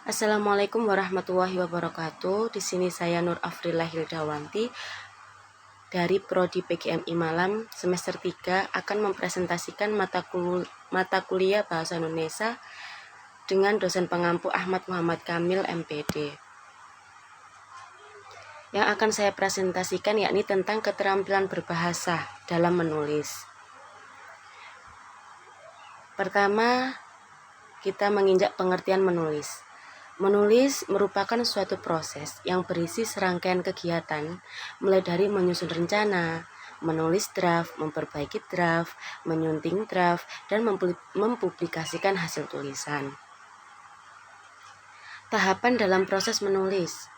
Assalamualaikum warahmatullahi wabarakatuh. Di sini saya Nur Afrilah Hildawanti dari Prodi PGMI Malam semester 3 akan mempresentasikan mata kuliah Bahasa Indonesia dengan dosen pengampu Ahmad Muhammad Kamil MPD. Yang akan saya presentasikan yakni tentang keterampilan berbahasa dalam menulis. Pertama, kita menginjak pengertian menulis. Menulis merupakan suatu proses yang berisi serangkaian kegiatan, mulai dari menyusun rencana, menulis draft, memperbaiki draft, menyunting draft, dan mempublikasikan hasil tulisan. Tahapan dalam proses menulis.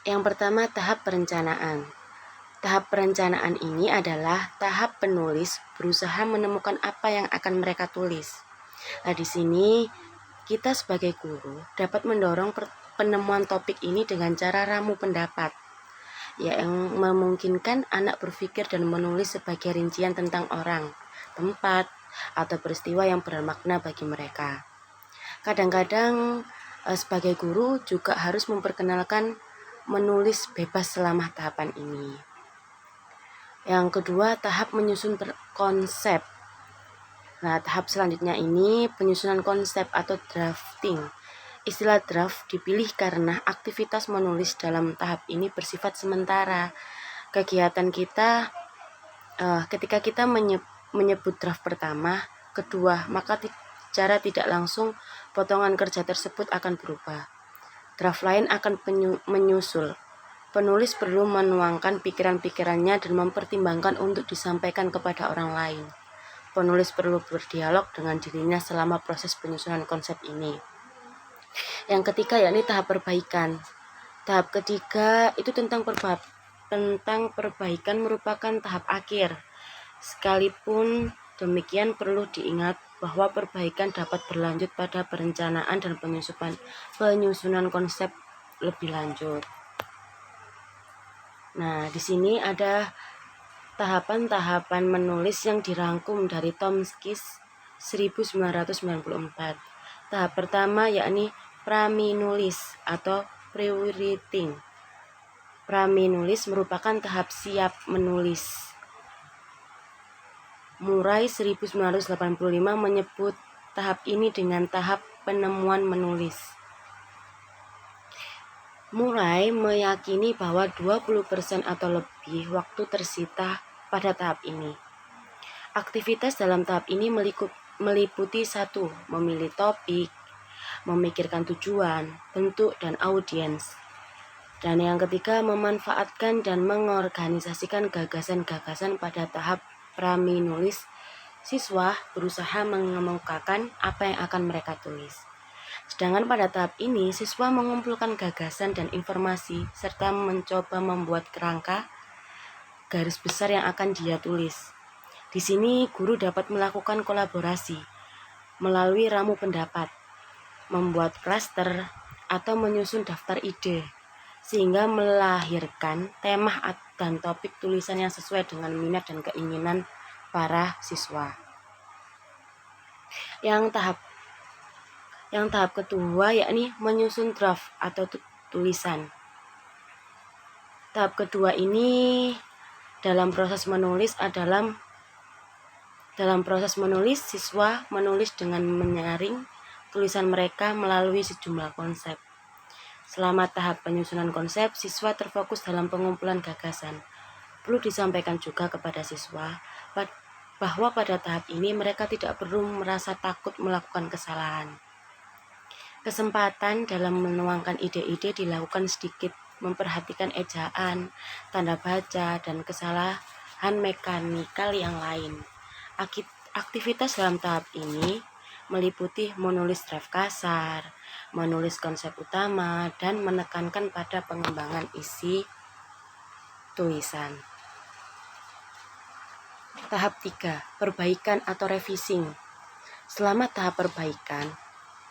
Yang pertama, tahap perencanaan. Tahap perencanaan ini adalah tahap penulis berusaha menemukan apa yang akan mereka tulis. Nah, di sini kita sebagai guru dapat mendorong penemuan topik ini dengan cara ramu pendapat, yang memungkinkan anak berpikir dan menulis sebagai rincian tentang orang, tempat, atau peristiwa yang bermakna bagi mereka. Kadang-kadang sebagai guru juga harus memperkenalkan menulis bebas selama tahapan ini. Yang kedua, tahap menyusun konsep. Nah, tahap selanjutnya ini penyusunan konsep atau drafting. Istilah draft dipilih karena aktivitas menulis dalam tahap ini bersifat sementara. Kegiatan kita ketika kita menyebut draft pertama, kedua, maka secara tidak langsung potongan kerja tersebut akan berubah. Draft lain akan menyusul. Penulis perlu menuangkan pikiran-pikirannya dan mempertimbangkan untuk disampaikan kepada orang lain. Penulis perlu berdialog dengan dirinya selama proses penyusunan konsep ini. Yang ketiga yakni tahap perbaikan. Tahap ketiga itu tentang perbaikan merupakan tahap akhir. Sekalipun demikian perlu diingat bahwa perbaikan dapat berlanjut pada perencanaan dan penyusunan konsep lebih lanjut. Nah, di sini ada tahapan-tahapan menulis yang dirangkum dari Tomskis 1994. Tahap pertama yakni praminulis atau pre-writing. Praminulis merupakan tahap siap menulis. Murray 1985 menyebut tahap ini dengan tahap penemuan menulis. Murray meyakini bahwa 20% atau lebih waktu tersita pada tahap ini. Aktivitas dalam tahap ini meliputi 1. Memilih topik, memikirkan tujuan, bentuk, dan audiens. Dan yang ketiga, memanfaatkan dan mengorganisasikan gagasan-gagasan pada tahap praminulis. Siswa berusaha mengemukakan apa yang akan mereka tulis. Sedangkan pada tahap ini, siswa mengumpulkan gagasan dan informasi serta mencoba membuat kerangka garis besar yang akan dia tulis. Di sini, guru dapat melakukan kolaborasi melalui ramu pendapat, membuat klaster, atau menyusun daftar ide, sehingga melahirkan tema dan topik tulisan yang sesuai dengan minat dan keinginan para siswa. Yang tahap kedua yakni menyusun draft atau tulisan. Tahap kedua ini dalam proses menulis siswa menulis dengan menyaring tulisan mereka melalui sejumlah konsep. Selama tahap penyusunan konsep, siswa terfokus dalam pengumpulan gagasan. Perlu disampaikan juga kepada siswa bahwa pada tahap ini mereka tidak perlu merasa takut melakukan kesalahan. Kesempatan dalam menuangkan ide-ide dilakukan sedikit, memperhatikan ejaan, tanda baca, dan kesalahan mekanikal yang lain. Aktivitas dalam tahap ini meliputi menulis draft kasar, menulis konsep utama, dan menekankan pada pengembangan isi tulisan. Tahap 3, perbaikan atau revising. Selama tahap perbaikan,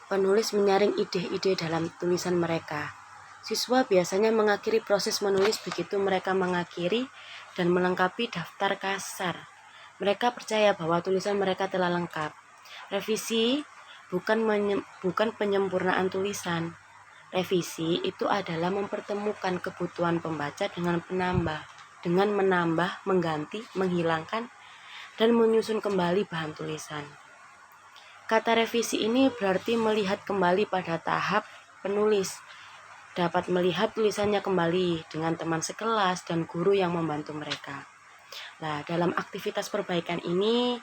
penulis menyaring ide-ide dalam tulisan mereka. Siswa biasanya mengakhiri proses menulis begitu mereka mengakhiri dan melengkapi daftar kasar. Mereka percaya bahwa tulisan mereka telah lengkap. Revisi bukan penyempurnaan tulisan. Revisi itu adalah mempertemukan kebutuhan pembaca dengan menambah, mengganti, menghilangkan, dan menyusun kembali bahan tulisan. Kata revisi ini berarti melihat kembali pada tahap penulis, dapat melihat tulisannya kembali dengan teman sekelas dan guru yang membantu mereka. Nah, dalam aktivitas perbaikan ini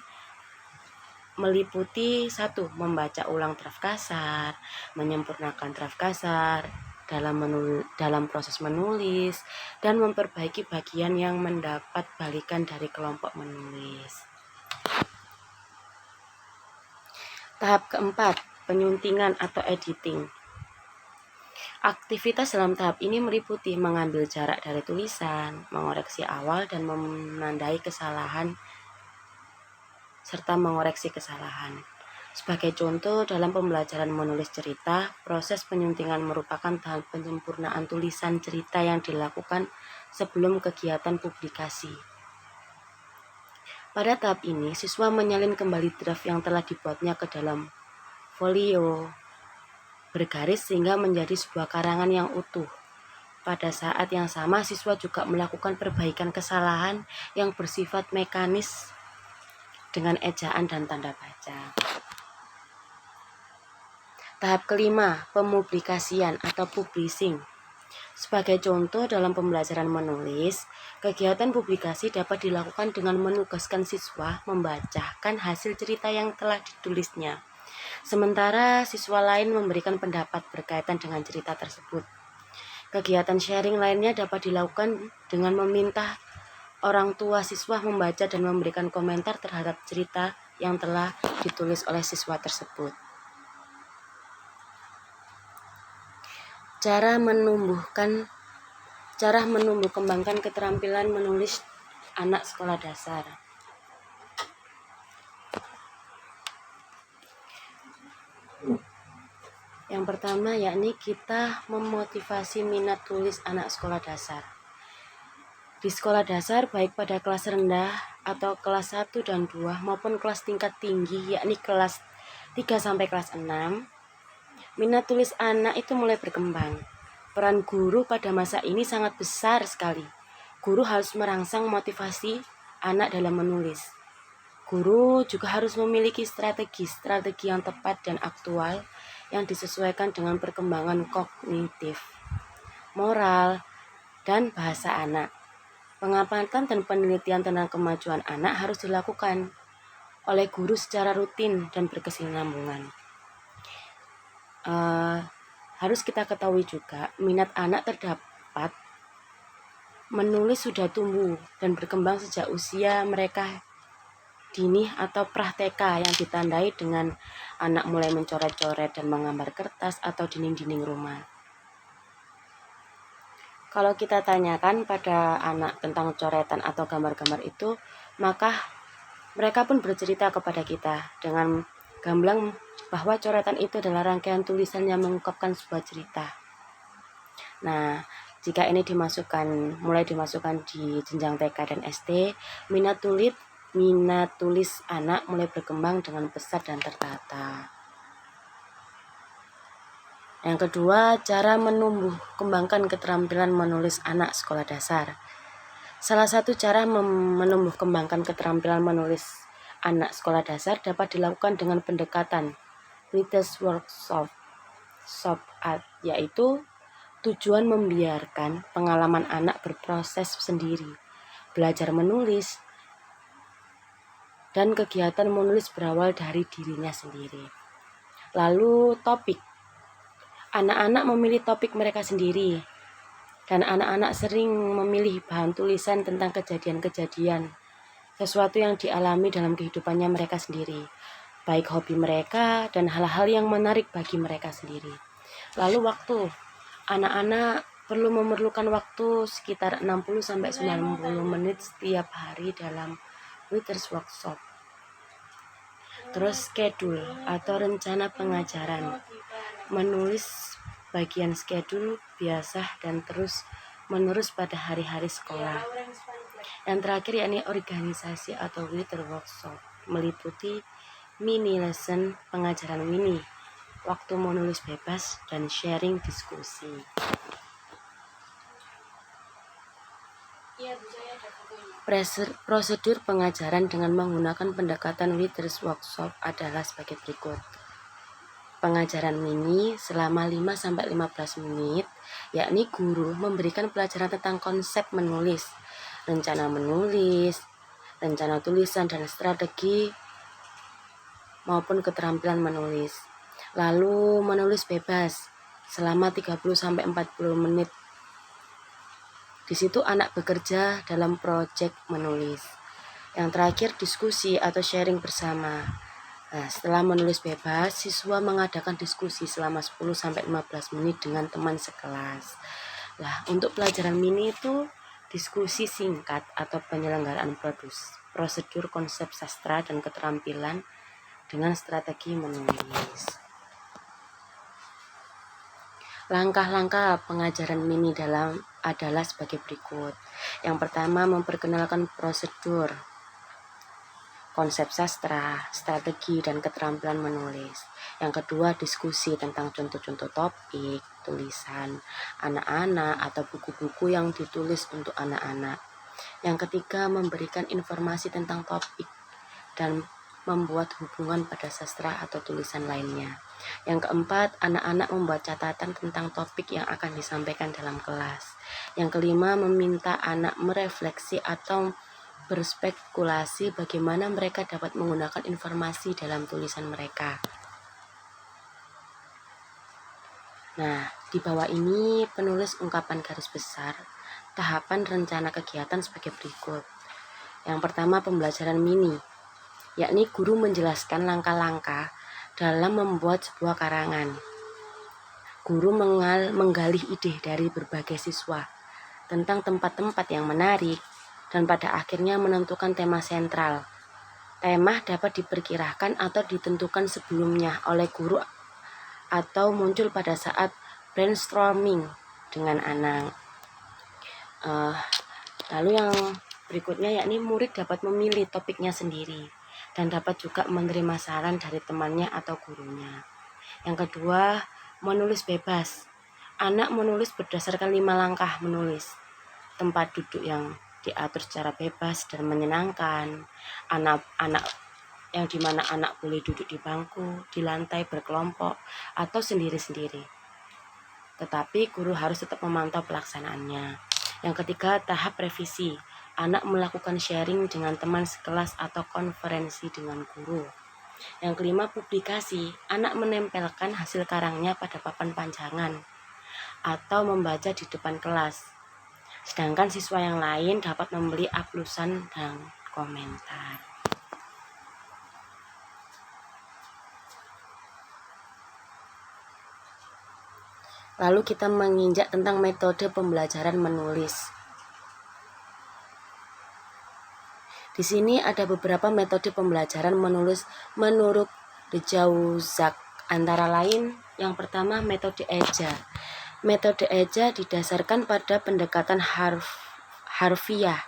meliputi 1. Membaca ulang draft kasar, menyempurnakan draft kasar dalam proses menulis, dan memperbaiki bagian yang mendapat balikan dari kelompok menulis. Tahap keempat, penyuntingan atau editing. Aktivitas dalam tahap ini meliputi mengambil jarak dari tulisan, mengoreksi awal dan menandai kesalahan serta mengoreksi kesalahan. Sebagai contoh, dalam pembelajaran menulis cerita, proses penyuntingan merupakan tahap penyempurnaan tulisan cerita yang dilakukan sebelum kegiatan publikasi. Pada tahap ini, siswa menyalin kembali draft yang telah dibuatnya ke dalam folio bergaris sehingga menjadi sebuah karangan yang utuh. Pada saat yang sama, siswa juga melakukan perbaikan kesalahan yang bersifat mekanis dengan ejaan dan tanda baca. Tahap kelima, pemupublikasian atau publishing. Sebagai contoh dalam pembelajaran menulis, kegiatan publikasi dapat dilakukan dengan menugaskan siswa membacakan hasil cerita yang telah ditulisnya. Sementara siswa lain memberikan pendapat berkaitan dengan cerita tersebut. Kegiatan sharing lainnya dapat dilakukan dengan meminta orang tua siswa membaca dan memberikan komentar terhadap cerita yang telah ditulis oleh siswa tersebut. Cara menumbuh kembangkan keterampilan menulis anak sekolah dasar. Yang pertama yakni kita memotivasi minat tulis anak sekolah dasar. Di sekolah dasar baik pada kelas rendah atau kelas 1 dan 2 maupun kelas tingkat tinggi yakni kelas 3 sampai kelas 6, minat tulis anak itu mulai berkembang. Peran guru pada masa ini sangat besar sekali. Guru harus merangsang motivasi anak dalam menulis. Guru juga harus memiliki strategi yang tepat dan aktual yang disesuaikan dengan perkembangan kognitif, moral, dan bahasa anak. Pengamatan dan penelitian tentang kemajuan anak harus dilakukan oleh guru secara rutin dan berkesinambungan. Harus kita ketahui juga minat anak terdapat menulis sudah tumbuh dan berkembang sejak usia mereka dini atau pra-TK yang ditandai dengan anak mulai mencoret-coret dan menggambar kertas atau dinding-dinding rumah. Kalau kita tanyakan pada anak tentang coretan atau gambar-gambar itu, maka mereka pun bercerita kepada kita dengan gamblang bahwa coretan itu adalah rangkaian tulisan yang mengungkapkan sebuah cerita. Nah, jika ini mulai dimasukkan di jenjang TK dan SD, minat tulis anak mulai berkembang dengan pesat dan tertata. Yang kedua, cara kembangkan keterampilan menulis anak sekolah dasar. Salah satu cara menumbuh kembangkan keterampilan menulis anak sekolah dasar dapat dilakukan dengan pendekatan Writer's Workshop, yaitu tujuan membiarkan pengalaman anak berproses sendiri, belajar menulis, dan kegiatan menulis berawal dari dirinya sendiri. Lalu topik. Anak-anak memilih topik mereka sendiri, dan anak-anak sering memilih bahan tulisan tentang kejadian-kejadian, sesuatu yang dialami dalam kehidupannya mereka sendiri, baik hobi mereka dan hal-hal yang menarik bagi mereka sendiri. Lalu waktu. Anak-anak memerlukan waktu sekitar 60-90 menit setiap hari dalam Writer's Workshop. Terus schedule atau rencana pengajaran. Menulis bagian schedule biasa dan terus menerus pada hari-hari sekolah. Yang terakhir yakni organisasi atau Writer's Workshop, meliputi mini lesson pengajaran mini, waktu menulis bebas dan sharing diskusi. Prosedur pengajaran dengan menggunakan pendekatan Withers Workshop adalah sebagai berikut. Pengajaran mini selama 5-15 menit, yakni guru memberikan pelajaran tentang konsep menulis, rencana menulis, rencana tulisan dan strategi maupun keterampilan menulis. Lalu menulis bebas selama 30-40 menit. Di situ anak bekerja dalam proyek menulis. Yang terakhir diskusi atau sharing bersama. Nah, setelah menulis bebas, siswa mengadakan diskusi selama 10-15 menit dengan teman sekelas. Nah, untuk pelajaran mini itu diskusi singkat atau penyelenggaraan prosedur konsep sastra dan keterampilan dengan strategi menulis. Langkah-langkah pengajaran mini adalah sebagai berikut. Yang pertama, memperkenalkan prosedur, konsep sastra, strategi, dan keterampilan menulis. Yang kedua, diskusi tentang contoh-contoh topik, tulisan anak-anak atau buku-buku yang ditulis untuk anak-anak. Yang ketiga, memberikan informasi tentang topik dan membuat hubungan pada sastra atau tulisan lainnya. Yang keempat, anak-anak membuat catatan tentang topik yang akan disampaikan dalam kelas. Yang kelima, meminta anak merefleksi atau berspekulasi bagaimana mereka dapat menggunakan informasi dalam tulisan mereka. Nah, di bawah ini penulis ungkapan garis besar tahapan rencana kegiatan sebagai berikut. Yang pertama, pembelajaran mini, yakni guru menjelaskan langkah-langkah dalam membuat sebuah karangan. Guru menggali ide dari berbagai siswa tentang tempat-tempat yang menarik dan pada akhirnya menentukan tema sentral. Tema dapat diperkirakan atau ditentukan sebelumnya oleh guru atau muncul pada saat brainstorming dengan anak. Lalu yang berikutnya yakni murid dapat memilih topiknya sendiri dan dapat juga menerima saran dari temannya atau gurunya. Yang kedua, menulis bebas. Anak menulis berdasarkan 5 langkah menulis. Tempat duduk yang diatur secara bebas dan menyenangkan. Anak yang dimana anak boleh duduk di bangku, di lantai berkelompok, atau sendiri-sendiri. Tetapi guru harus tetap memantau pelaksanaannya. Yang ketiga, tahap revisi. Anak melakukan sharing dengan teman sekelas atau konferensi dengan guru. Yang kelima, publikasi. Anak menempelkan hasil karangnya pada papan panjangan atau membaca di depan kelas. Sedangkan siswa yang lain dapat membeli aplusan dan komentar. Lalu kita menginjak tentang metode pembelajaran menulis. Di sini ada beberapa metode pembelajaran menulis menurut De Jauzak. Antara lain, yang pertama metode eja. Metode eja didasarkan pada pendekatan harfiah.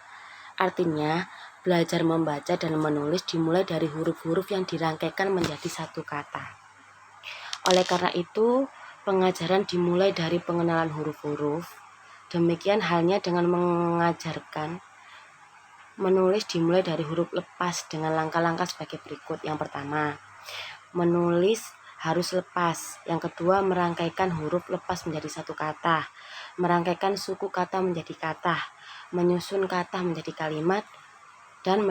Artinya, belajar membaca dan menulis dimulai dari huruf-huruf yang dirangkaikan menjadi satu kata. Oleh karena itu, pengajaran dimulai dari pengenalan huruf-huruf. Demikian halnya dengan mengajarkan menulis dimulai dari huruf lepas dengan langkah-langkah sebagai berikut. Yang pertama, menulis harus lepas. Yang kedua, merangkaikan huruf lepas menjadi satu kata. Merangkaikan suku kata menjadi kata. Menyusun kata menjadi kalimat. Dan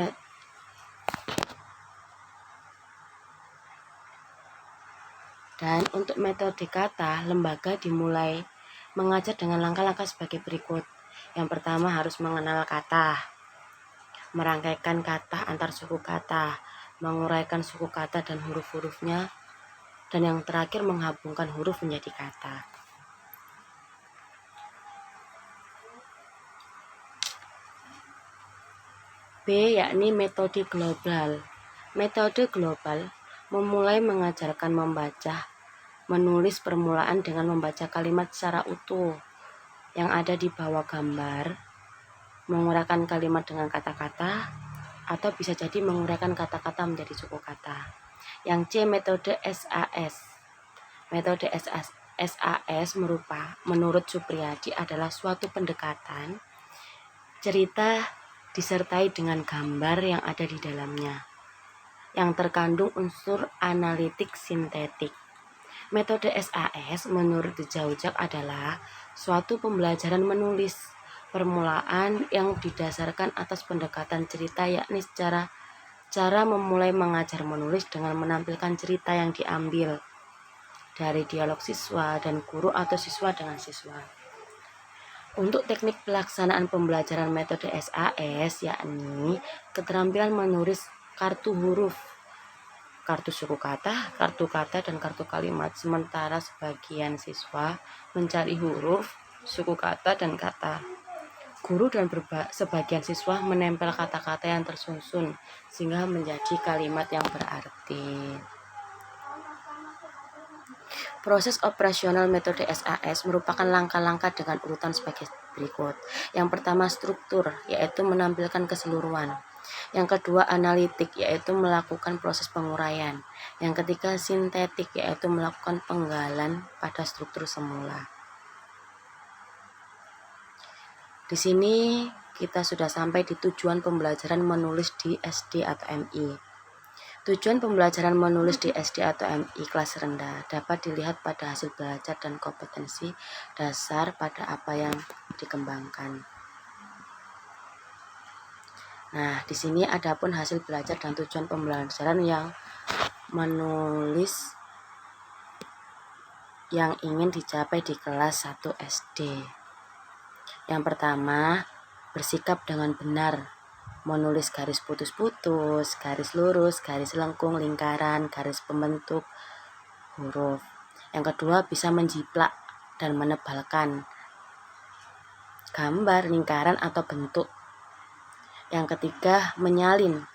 untuk metode kata, lembaga dimulai mengajar dengan langkah-langkah sebagai berikut. Yang pertama, harus mengenal kata. Merangkaikan kata antar suku kata, menguraikan suku kata dan huruf-hurufnya, dan yang terakhir menghubungkan huruf menjadi kata. B, yakni metode global. Metode global memulai mengajarkan membaca, menulis permulaan dengan membaca kalimat secara utuh yang ada di bawah gambar, menguraikan kalimat dengan kata-kata, atau bisa jadi menguraikan kata-kata menjadi suku kata. Yang C, metode SAS. Metode SAS menurut Supriyadi adalah suatu pendekatan cerita disertai dengan gambar yang ada di dalamnya, yang terkandung unsur analitik sintetik. Metode SAS menurut The Jaujak adalah suatu pembelajaran menulis permulaan yang didasarkan atas pendekatan cerita, yakni cara memulai mengajar menulis dengan menampilkan cerita yang diambil dari dialog siswa dan guru atau siswa dengan siswa. Untuk teknik pelaksanaan pembelajaran metode SAS, yakni keterampilan menulis kartu huruf, kartu suku kata, dan kartu kalimat, sementara sebagian siswa mencari huruf, suku kata, dan kata. Guru dan sebagian siswa menempel kata-kata yang tersusun sehingga menjadi kalimat yang berarti. Proses operasional metode SAS merupakan langkah-langkah dengan urutan sebagai berikut. Yang pertama, struktur, yaitu menampilkan keseluruhan. Yang kedua, analitik, yaitu melakukan proses penguraian. Yang ketiga, sintetik, yaitu melakukan penggalan pada struktur semula. Di sini kita sudah sampai di tujuan pembelajaran menulis di SD atau MI. Tujuan pembelajaran menulis di SD atau MI kelas rendah dapat dilihat pada hasil belajar dan kompetensi dasar pada apa yang dikembangkan. Nah, di sini adapun hasil belajar dan tujuan pembelajaran yang menulis yang ingin dicapai di kelas 1 SD. Yang pertama, bersikap dengan benar. Menulis garis putus-putus, garis lurus, garis lengkung, lingkaran, garis pembentuk huruf. Yang kedua, bisa menjiplak dan menebalkan gambar, lingkaran, atau bentuk. Yang ketiga, menyalin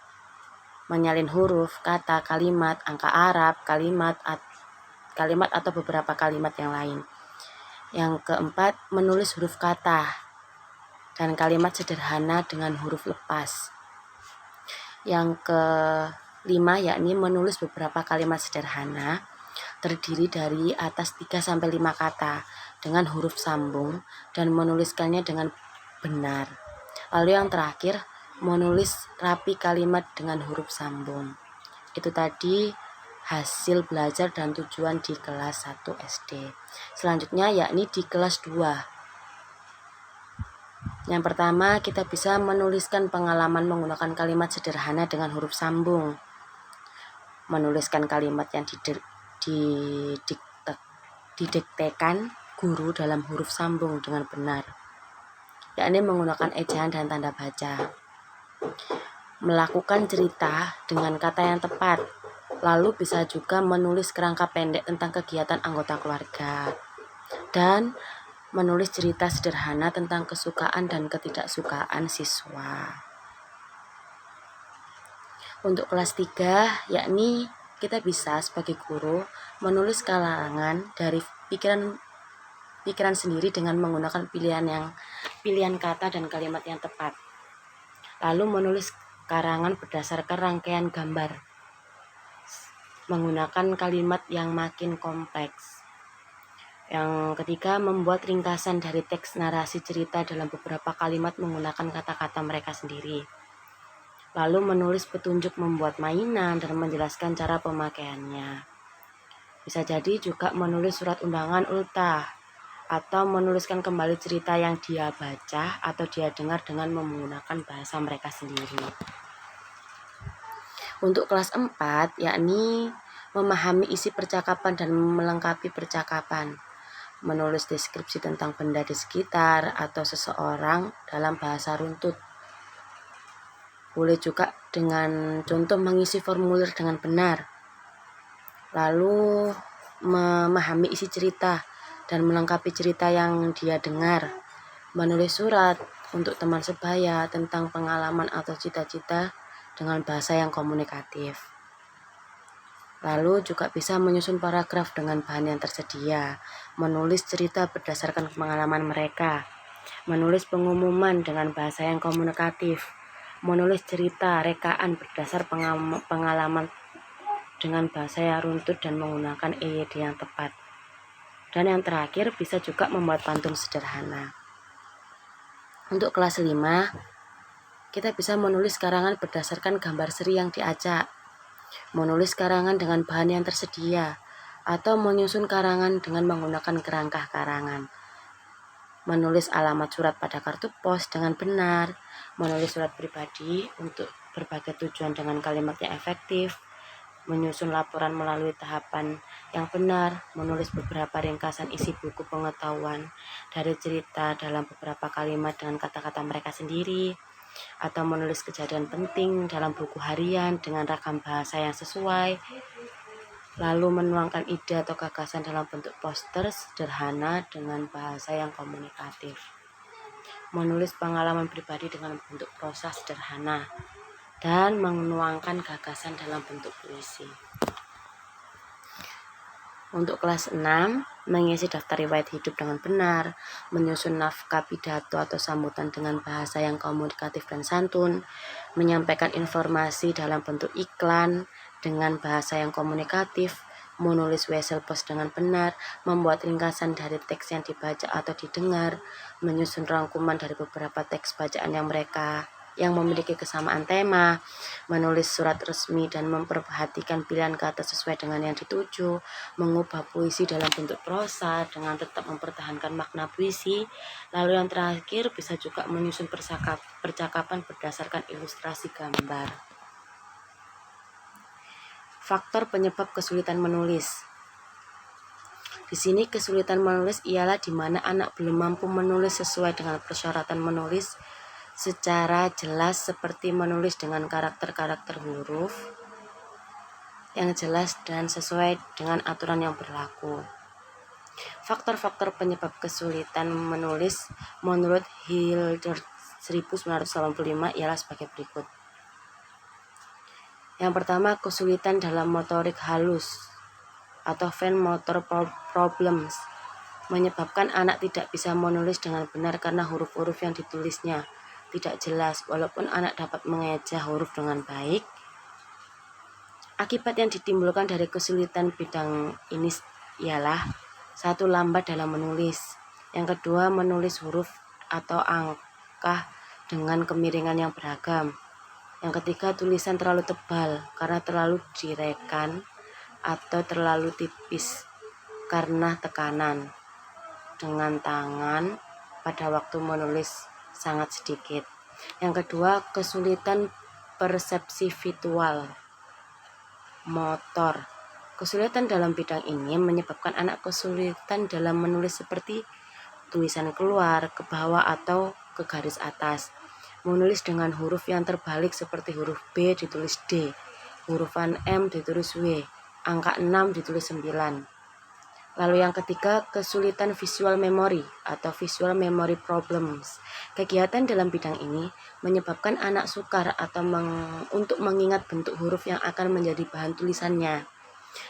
huruf, kata, kalimat, angka Arab, kalimat atau beberapa kalimat yang lain. Yang keempat, menulis huruf kata dan kalimat sederhana dengan huruf lepas. Yang kelima, yakni menulis beberapa kalimat sederhana terdiri dari atas 3-5 kata dengan huruf sambung dan menuliskannya dengan benar. Lalu yang terakhir, menulis rapi kalimat dengan huruf sambung. Itu tadi hasil belajar dan tujuan di kelas 1 SD. Selanjutnya yakni di kelas 2. Yang pertama, kita bisa menuliskan pengalaman menggunakan kalimat sederhana dengan huruf sambung. Menuliskan kalimat yang didiktekan guru dalam huruf sambung dengan benar, yakni menggunakan ejaan dan tanda baca. Melakukan cerita dengan kata yang tepat. Lalu bisa juga menulis kerangka pendek tentang kegiatan anggota keluarga. Dan menulis cerita sederhana tentang kesukaan dan ketidaksukaan siswa. Untuk kelas 3, yakni kita bisa sebagai guru menulis karangan dari pikiran sendiri dengan menggunakan pilihan kata dan kalimat yang tepat. Lalu menulis karangan berdasarkan rangkaian gambar menggunakan kalimat yang makin kompleks. Yang ketiga, membuat ringkasan dari teks narasi cerita dalam beberapa kalimat menggunakan kata-kata mereka sendiri. Lalu menulis petunjuk membuat mainan dan menjelaskan cara pemakaiannya. Bisa jadi juga menulis surat undangan ultah atau menuliskan kembali cerita yang dia baca atau dia dengar dengan menggunakan bahasa mereka sendiri. Untuk kelas 4, yakni memahami isi percakapan dan melengkapi percakapan. Menulis deskripsi tentang benda di sekitar atau seseorang dalam bahasa runtut. Boleh juga dengan contoh mengisi formulir dengan benar. Lalu memahami isi cerita dan melengkapi cerita yang dia dengar. Menulis surat untuk teman sebaya tentang pengalaman atau cita-cita dengan bahasa yang komunikatif. Lalu juga bisa menyusun paragraf dengan bahan yang tersedia, menulis cerita berdasarkan pengalaman mereka, menulis pengumuman dengan bahasa yang komunikatif, menulis cerita rekaan berdasar pengalaman dengan bahasa yang runtut dan menggunakan EYD yang tepat. Dan yang terakhir, bisa juga membuat pantun sederhana. Untuk kelas 5, kita bisa menulis karangan berdasarkan gambar seri yang diacak, menulis karangan dengan bahan yang tersedia, atau menyusun karangan dengan menggunakan kerangka karangan, menulis alamat surat pada kartu pos dengan benar, menulis surat pribadi untuk berbagai tujuan dengan kalimat yang efektif, menyusun laporan melalui tahapan yang benar, menulis beberapa ringkasan isi buku pengetahuan dari cerita dalam beberapa kalimat dengan kata-kata mereka sendiri, atau menulis kejadian penting dalam buku harian dengan ragam bahasa yang sesuai, lalu menuangkan ide atau gagasan dalam bentuk poster sederhana dengan bahasa yang komunikatif, menulis pengalaman pribadi dengan bentuk prosa sederhana, dan menuangkan gagasan dalam bentuk puisi. Untuk kelas 6, mengisi daftar riwayat hidup dengan benar, menyusun naskah pidato atau sambutan dengan bahasa yang komunikatif dan santun, menyampaikan informasi dalam bentuk iklan dengan bahasa yang komunikatif, menulis wesel post dengan benar, membuat ringkasan dari teks yang dibaca atau didengar, menyusun rangkuman dari beberapa teks bacaan yang memiliki kesamaan tema, menulis surat resmi dan memperhatikan pilihan kata sesuai dengan yang dituju, mengubah puisi dalam bentuk prosa dengan tetap mempertahankan makna puisi, lalu yang terakhir bisa juga menyusun percakapan berdasarkan ilustrasi gambar. Faktor penyebab kesulitan menulis. Di sini kesulitan menulis ialah di mana anak belum mampu menulis sesuai dengan persyaratan menulis secara jelas, seperti menulis dengan karakter-karakter huruf yang jelas dan sesuai dengan aturan yang berlaku. Faktor-faktor penyebab kesulitan menulis menurut Hildert 1985 ialah sebagai berikut. Yang pertama, kesulitan dalam motorik halus atau fine motor problems, menyebabkan anak tidak bisa menulis dengan benar karena huruf-huruf yang ditulisnya tidak jelas, walaupun anak dapat mengeja huruf dengan baik. Akibat yang ditimbulkan dari kesulitan bidang ini ialah 1. Lambat dalam menulis. Yang kedua, menulis huruf atau angka dengan kemiringan yang beragam. Yang ketiga, tulisan terlalu tebal karena terlalu direkan atau terlalu tipis karena tekanan dengan tangan pada waktu menulis sangat sedikit. Yang kedua, kesulitan persepsi visual motor. Kesulitan dalam bidang ini menyebabkan anak kesulitan dalam menulis seperti tulisan keluar, ke bawah atau ke garis atas. Menulis dengan huruf yang terbalik seperti huruf B ditulis D, hurufan M ditulis W, angka 6 ditulis 9. Lalu yang ketiga, kesulitan visual memory atau visual memory problems. Kegiatan dalam bidang ini menyebabkan anak sukar atau untuk mengingat bentuk huruf yang akan menjadi bahan tulisannya.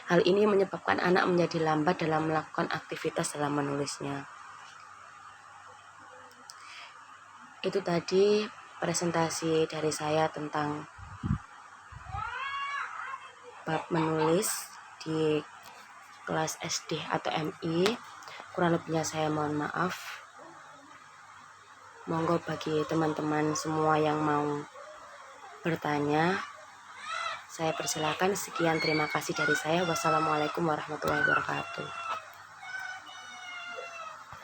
Hal ini menyebabkan anak menjadi lambat dalam melakukan aktivitas dalam menulisnya. Itu tadi presentasi dari saya tentang bab menulis di kelas SD atau MI. Kurang lebihnya saya mohon maaf. Monggo bagi teman-teman semua yang mau bertanya, saya persilakan. Sekian, terima kasih dari saya. Wassalamualaikum warahmatullahi wabarakatuh.